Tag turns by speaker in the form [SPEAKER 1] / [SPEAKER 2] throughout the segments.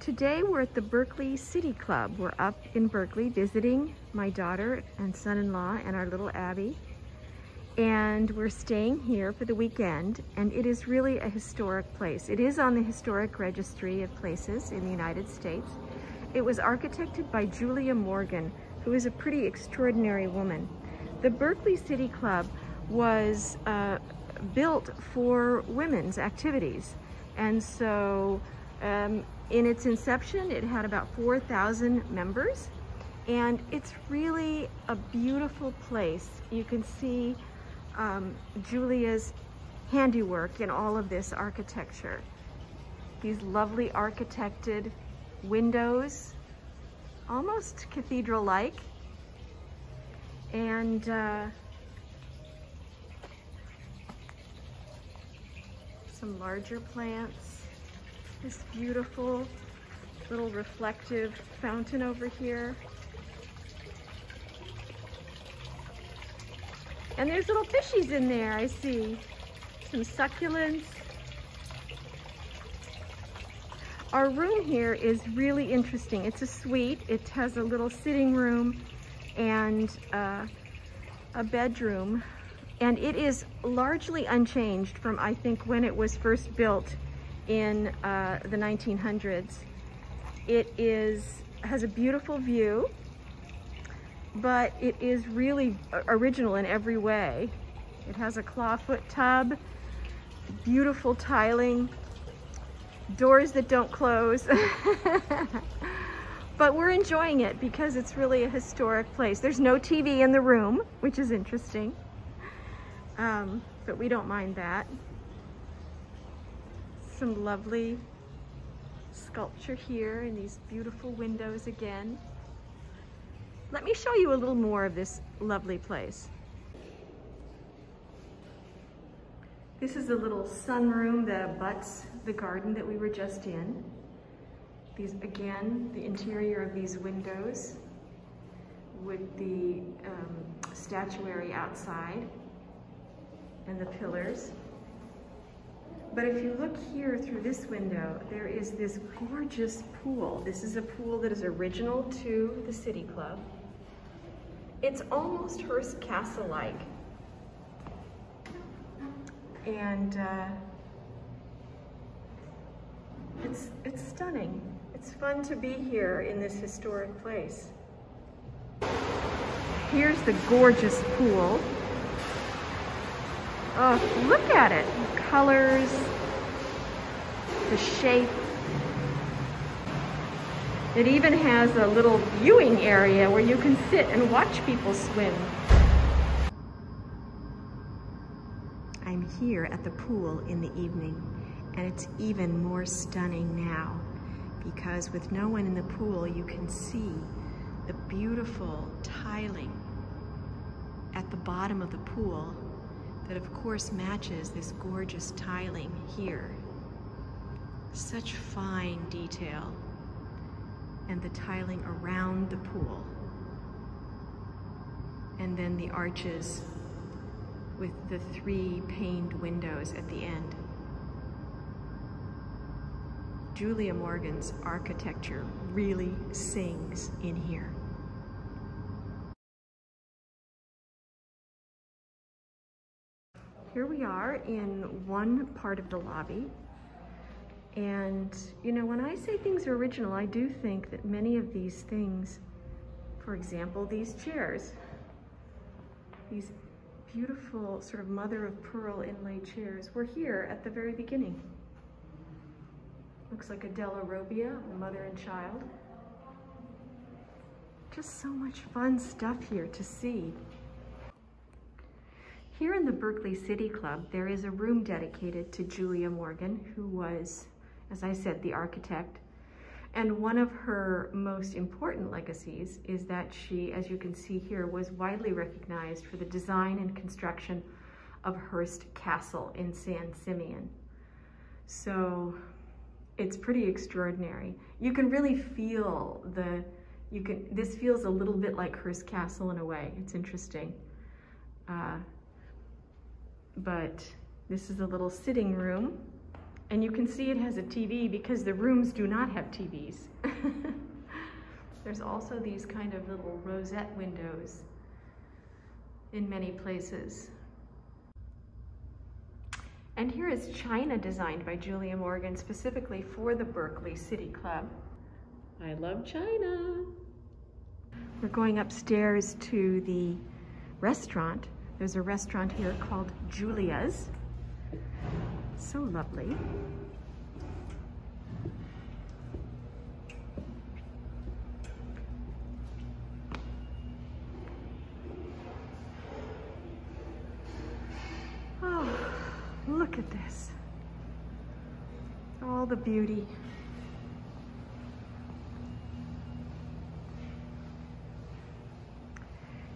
[SPEAKER 1] Today we're at the Berkeley City Club. We're up in Berkeley visiting my daughter and son-in-law and our little Abby. And we're staying here for the weekend, and it is really a historic place. It is on the Historic Registry of Places in the United States. It was architected by Julia Morgan, who is a pretty extraordinary woman. The Berkeley City Club was built for women's activities. And so in its inception, it had about 4,000 members, and it's really a beautiful place. You can see Julia's handiwork in all of this architecture. These lovely architected windows, almost cathedral-like, and some larger plants. This beautiful little reflective fountain over here. And there's little fishies in there, I see. Some succulents. Our room here is really interesting. It's a suite. It has a little sitting room and a bedroom. And it is largely unchanged from, I think, when it was first built in the 1900s. It has a beautiful view, but it is really original in every way. It has a clawfoot tub, beautiful tiling, doors that don't close. But we're enjoying it because it's really a historic place. There's no TV in the room, which is interesting, but we don't mind that. Some lovely sculpture here in these beautiful windows again. Let me show you a little more of this lovely place. This is a little sunroom that abuts the garden that we were just in. These, again, the interior of these windows with the statuary outside and the pillars. But if you look here through this window, there is this gorgeous pool. This is a pool that is original to the City Club. It's almost Hearst Castle-like. And it's stunning. It's fun to be here in this historic place. Here's the gorgeous pool. Oh, look at it. The colors, the shape. It even has a little viewing area where you can sit and watch people swim. I'm here at the pool in the evening, and it's even more stunning now because with no one in the pool, you can see the beautiful tiling at the bottom of the pool that of course matches this gorgeous tiling here. Such fine detail. And the tiling around the pool. And then the arches with the 3 paned windows at the end. Julia Morgan's architecture really sings in here. Here we are in one part of the lobby. And, you know, when I say things are original, I do think that many of these things, for example, these chairs, these beautiful sort of mother of pearl inlaid chairs, were here at the very beginning. Looks like a Della Robbia, a mother and child. Just so much fun stuff here to see. Here in the Berkeley City Club, there is a room dedicated to Julia Morgan, who was, as I said, the architect. And one of her most important legacies is that she, as you can see here, was widely recognized for the design and construction of Hearst Castle in San Simeon. So it's pretty extraordinary. You can really feel this feels a little bit like Hearst Castle in a way. It's interesting. But this is a little sitting room, And you can see it has a TV because the rooms do not have TVs. There's also these kind of little rosette windows in many places. And here is China designed by Julia Morgan specifically for the Berkeley City Club. I love China. We're going upstairs to the restaurant. There's a restaurant here called Julia's. So lovely. Oh, look at this. All the beauty.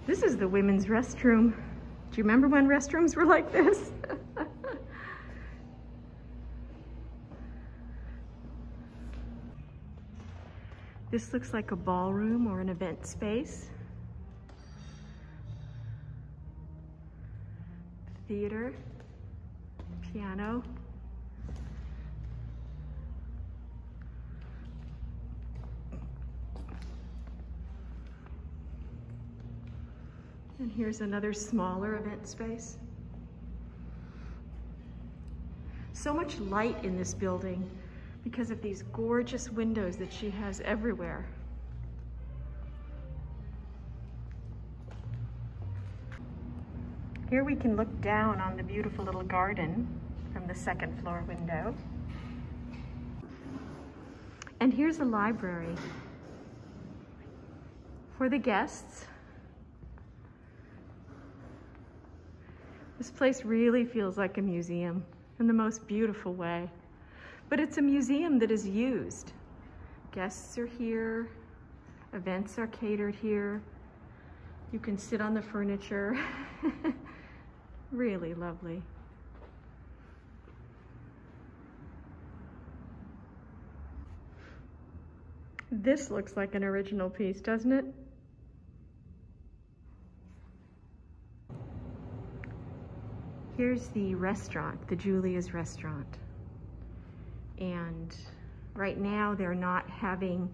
[SPEAKER 1] This is the women's restroom. Do you remember when restrooms were like this? This looks like a ballroom or an event space. Theater, piano. And here's another smaller event space. So much light in this building because of these gorgeous windows that she has everywhere. Here we can look down on the beautiful little garden from the second floor window. And here's a library for the guests. This place really feels like a museum in the most beautiful way. But it's a museum that is used. Guests are here, events are catered here. You can sit on the furniture. Really lovely. This looks like an original piece, doesn't it? Here's the restaurant, the Julia's restaurant. And right now they're not having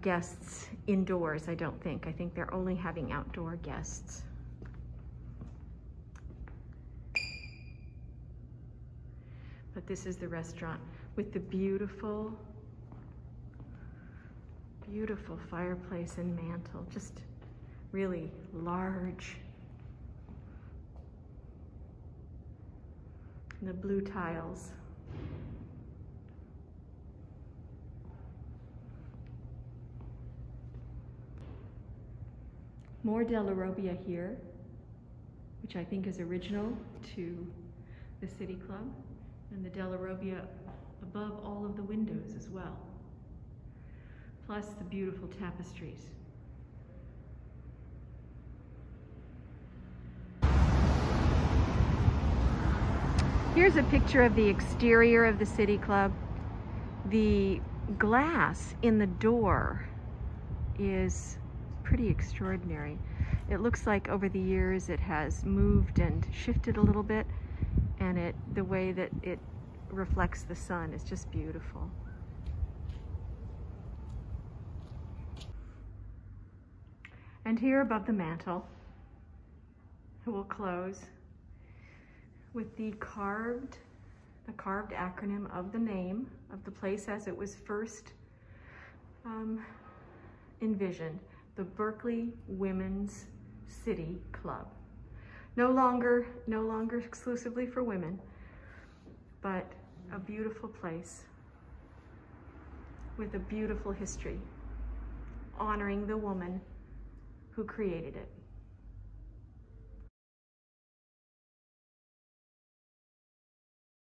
[SPEAKER 1] guests indoors, I don't think. I think they're only having outdoor guests. But this is the restaurant with the beautiful, beautiful fireplace and mantel, just really large. And the blue tiles. More Della Robbia here, which I think is original to the City Club, and the Della Robbia above all of the windows as well, plus the beautiful tapestries. Here's a picture of the exterior of the City Club. The glass in the door is pretty extraordinary. It looks like over the years it has moved and shifted a little bit, and the way that it reflects the sun is just beautiful. And here above the mantel, it will close with the carved acronym of the name of the place as it was first envisioned, the Berkeley Women's City Club. No longer exclusively for women, but a beautiful place with a beautiful history, honoring the woman who created it.